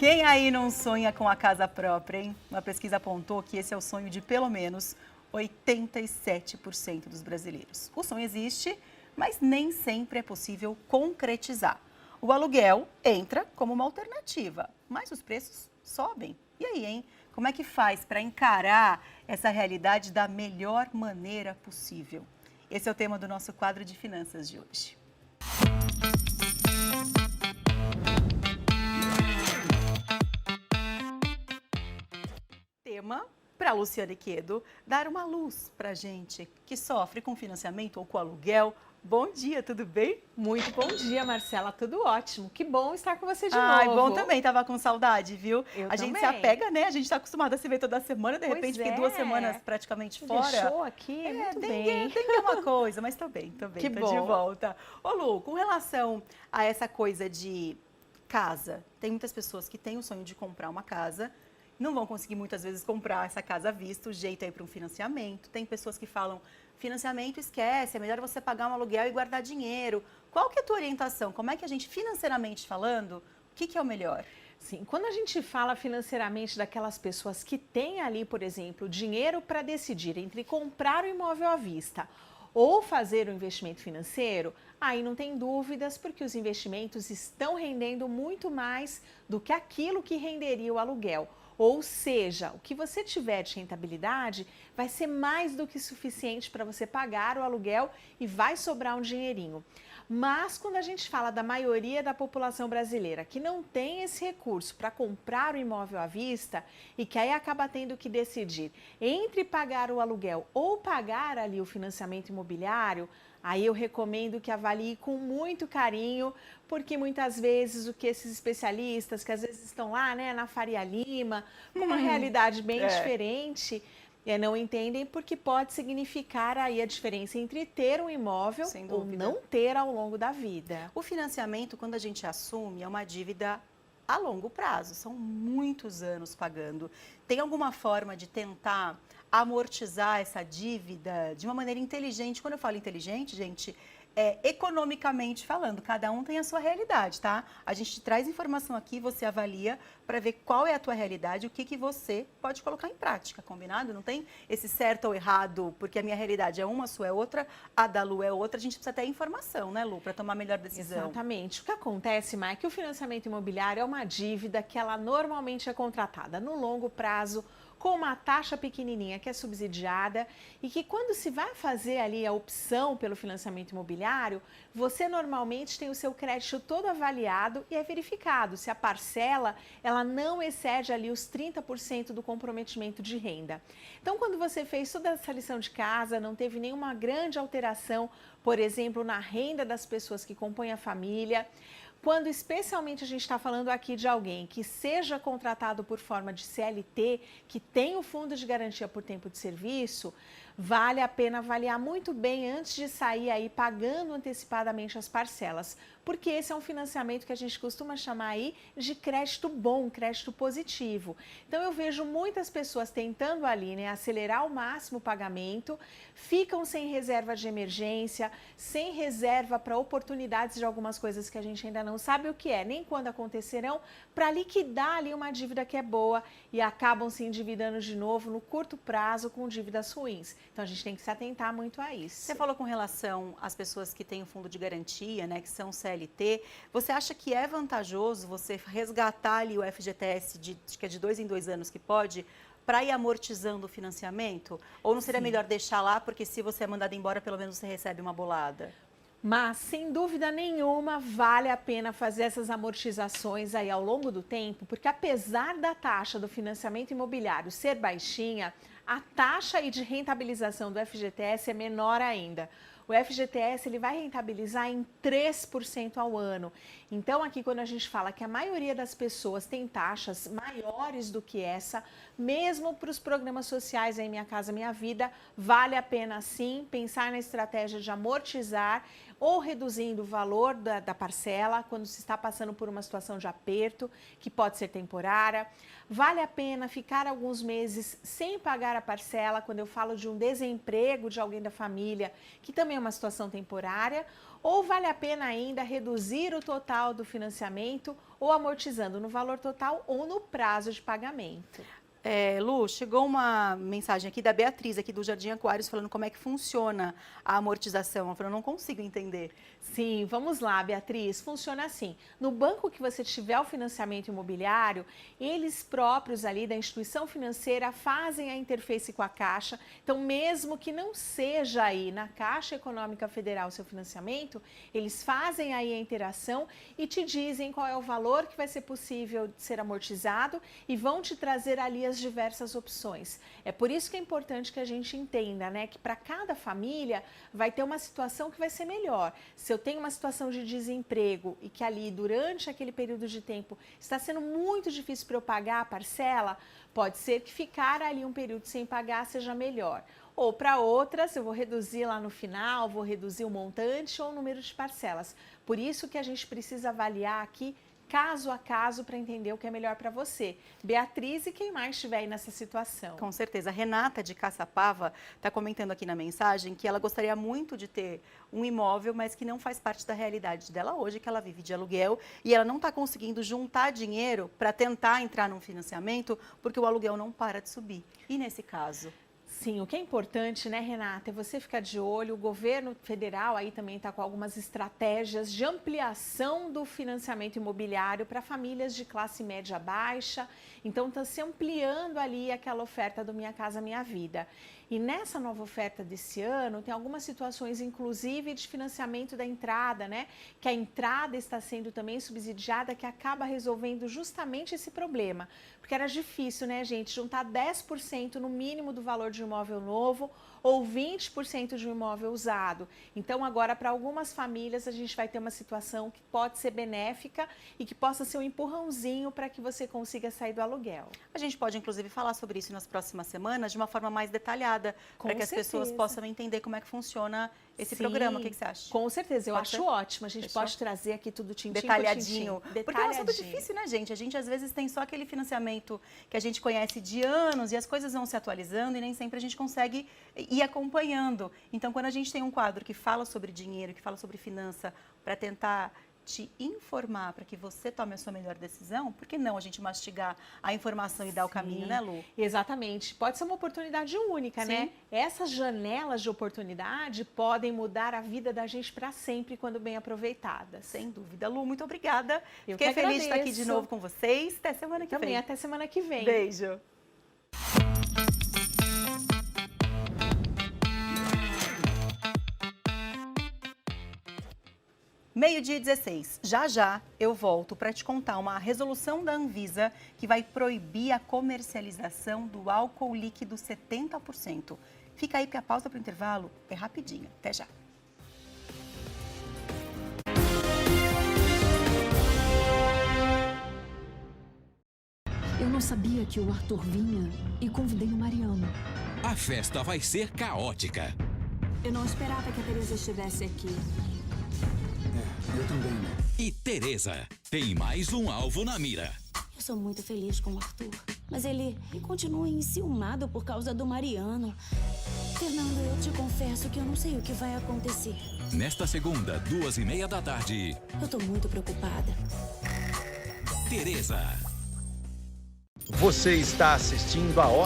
Quem aí não sonha com a casa própria, hein? Uma pesquisa apontou que esse é o sonho de pelo menos 87% dos brasileiros. O sonho existe, mas nem sempre é possível concretizar. O aluguel entra como uma alternativa, mas os preços sobem. E aí, hein? Como é que faz para encarar essa realidade da melhor maneira possível? Esse é o tema do nosso quadro de finanças de hoje. Tema para a Luciane Quedo dar uma luz para a gente que sofre com financiamento ou com aluguel. Bom dia, tudo bem? Muito bom dia, Marcela. Tudo ótimo. Que bom estar com você de Ai, novo. bom também, tava com saudade, viu? A gente se apega, né? A gente tá acostumado a se ver toda semana, de repente fiquei 2 semanas praticamente fora. Deixou aqui, muito bem. Tem que é uma coisa, mas tô bem, Que tô bom. de volta. Ô Lu, com relação a essa coisa de casa, tem muitas pessoas que têm o sonho de comprar uma casa, não vão conseguir muitas vezes comprar essa casa à vista, o jeito aí para um financiamento. Tem pessoas que falam, financiamento esquece, é melhor você pagar um aluguel e guardar dinheiro. Qual que é a tua orientação? Como é que a gente, financeiramente falando, o que é o melhor? Sim, quando a gente fala financeiramente daquelas pessoas que têm ali, por exemplo, dinheiro para decidir entre comprar o imóvel à vista ou fazer um investimento financeiro, aí não tem dúvidas, porque os investimentos estão rendendo muito mais do que aquilo que renderia o aluguel. Ou seja, o que você tiver de rentabilidade vai ser mais do que suficiente para você pagar o aluguel e vai sobrar um dinheirinho. Mas quando a gente fala da maioria da população brasileira que não tem esse recurso para comprar o imóvel à vista e que aí acaba tendo que decidir entre pagar o aluguel ou pagar ali o financiamento imobiliário, aí eu recomendo que avalie com muito carinho, porque muitas vezes o que esses especialistas, que às vezes estão lá, né, na Faria Lima, com uma realidade bem diferente, não entendem, porque pode significar aí a diferença entre ter um imóvel ou não ter ao longo da vida. O financiamento, quando a gente assume, é uma dívida a longo prazo, são muitos anos pagando. Tem alguma forma de tentar amortizar essa dívida de uma maneira inteligente? Quando eu falo inteligente, gente, economicamente falando, cada um tem a sua realidade, tá? A gente traz informação aqui, você avalia para ver qual é a tua realidade, o que você pode colocar em prática, combinado? Não tem esse certo ou errado, porque a minha realidade é uma, a sua é outra, a da Lu é outra, a gente precisa ter informação, né, Lu, para tomar a melhor decisão. Exatamente. O que acontece, Mai, é que o financiamento imobiliário é uma dívida que ela normalmente é contratada no longo prazo, com uma taxa pequenininha que é subsidiada e que quando se vai fazer ali a opção pelo financiamento imobiliário, você normalmente tem o seu crédito todo avaliado e é verificado se a parcela ela não excede ali os 30% do comprometimento de renda. Então, quando você fez toda essa lição de casa, não teve nenhuma grande alteração, por exemplo, na renda das pessoas que compõem a família, quando especialmente a gente está falando aqui de alguém que seja contratado por forma de CLT, que tem o fundo de garantia por tempo de serviço, vale a pena avaliar muito bem antes de sair aí pagando antecipadamente as parcelas, porque esse é um financiamento que a gente costuma chamar aí de crédito bom, crédito positivo. Então eu vejo muitas pessoas tentando ali, né, acelerar ao máximo o pagamento, ficam sem reserva de emergência, sem reserva para oportunidades de algumas coisas que a gente ainda não sabe o que é, nem quando acontecerão, para liquidar ali uma dívida que é boa e acabam se endividando de novo no curto prazo com dívidas ruins. Então a gente tem que se atentar muito a isso. Você falou com relação às pessoas que têm o fundo de garantia, né, que são CLT. Você acha que é vantajoso você resgatar ali o FGTS que é de 2 em 2 anos que pode, para ir amortizando o financiamento? Ou não seria melhor deixar lá, porque se você é mandado embora, pelo menos você recebe uma bolada? Mas, sem dúvida nenhuma, vale a pena fazer essas amortizações aí ao longo do tempo, porque apesar da taxa do financiamento imobiliário ser baixinha, a taxa aí de rentabilização do FGTS é menor ainda. O FGTS ele vai rentabilizar em 3% ao ano. Então, aqui quando a gente fala que a maioria das pessoas tem taxas maiores do que essa, mesmo para os programas sociais aí Minha Casa Minha Vida, vale a pena sim pensar na estratégia de amortizar ou reduzindo o valor da parcela quando se está passando por uma situação de aperto, que pode ser temporária. Vale a pena ficar alguns meses sem pagar a parcela, quando eu falo de um desemprego de alguém da família, que também é uma situação temporária, ou vale a pena ainda reduzir o total do financiamento ou amortizando no valor total ou no prazo de pagamento. Lu, chegou uma mensagem aqui da Beatriz, aqui do Jardim Aquários, falando como é que funciona a amortização. Ela falou, eu não consigo entender. Sim, vamos lá, Beatriz. Funciona assim. No banco que você tiver o financiamento imobiliário, eles próprios ali da instituição financeira fazem a interface com a Caixa. Então, mesmo que não seja aí na Caixa Econômica Federal o seu financiamento, eles fazem aí a interação e te dizem qual é o valor que vai ser possível de ser amortizado e vão te trazer ali as diversas opções. É por isso que é importante que a gente entenda, né, que para cada família vai ter uma situação que vai ser melhor. Se eu tenho uma situação de desemprego e que ali durante aquele período de tempo está sendo muito difícil para eu pagar a parcela, pode ser que ficar ali um período sem pagar seja melhor. Ou para outras, eu vou reduzir lá no final, vou reduzir o montante ou o número de parcelas. Por isso que a gente precisa avaliar aqui caso a caso para entender o que é melhor para você. Beatriz e quem mais estiver aí nessa situação. Com certeza. A Renata de Caçapava está comentando aqui na mensagem que ela gostaria muito de ter um imóvel, mas que não faz parte da realidade dela hoje, que ela vive de aluguel e ela não está conseguindo juntar dinheiro para tentar entrar num financiamento porque o aluguel não para de subir. E nesse caso? Sim, o que é importante, né, Renata, é você ficar de olho. O governo federal aí também está com algumas estratégias de ampliação do financiamento imobiliário para famílias de classe média baixa. Então, está se ampliando ali aquela oferta do Minha Casa Minha Vida. E nessa nova oferta desse ano, tem algumas situações, inclusive, de financiamento da entrada, né? Que a entrada está sendo também subsidiada, que acaba resolvendo justamente esse problema. Porque era difícil, né, gente, juntar 10% no mínimo do valor de um imóvel novo ou 20% de um imóvel usado. Então, agora, para algumas famílias, a gente vai ter uma situação que pode ser benéfica e que possa ser um empurrãozinho para que você consiga sair do aluguel. A gente pode, inclusive, falar sobre isso nas próximas semanas de uma forma mais detalhada, para que as pessoas possam entender como é que funciona esse programa. O que você acha? Com certeza, eu acho ótimo. A gente pode trazer aqui tudo tintim detalhadinho. Por tintim. Porque é um assunto difícil, né, gente? A gente, às vezes, tem só aquele financiamento que a gente conhece de anos e as coisas vão se atualizando e nem sempre a gente consegue ir acompanhando. Então, quando a gente tem um quadro que fala sobre dinheiro, que fala sobre finança, para tentar te informar para que você tome a sua melhor decisão, por que não a gente mastigar a informação e dar o caminho, né, Lu? Exatamente. Pode ser uma oportunidade única, né? Essas janelas de oportunidade podem mudar a vida da gente para sempre quando bem aproveitadas. Sem dúvida. Lu, muito obrigada. Eu Fiquei feliz de estar aqui de novo com vocês. Até semana que vem. Também, até semana que vem. Beijo. Meio-dia 16. Já já eu volto para te contar uma resolução da Anvisa que vai proibir a comercialização do álcool líquido 70%. Fica aí porque a pausa para o intervalo é rapidinho. Até já. Eu não sabia que o Arthur vinha e convidei o Mariano. A festa vai ser caótica. Eu não esperava que a Teresa estivesse aqui. Eu também não. E Teresa tem mais um alvo na mira. Eu sou muito feliz com o Arthur, mas ele continua enciumado por causa do Mariano. Fernando, eu te confesso que eu não sei o que vai acontecer. Nesta segunda, 2:30 da tarde. Eu tô muito preocupada. Teresa. Você está assistindo a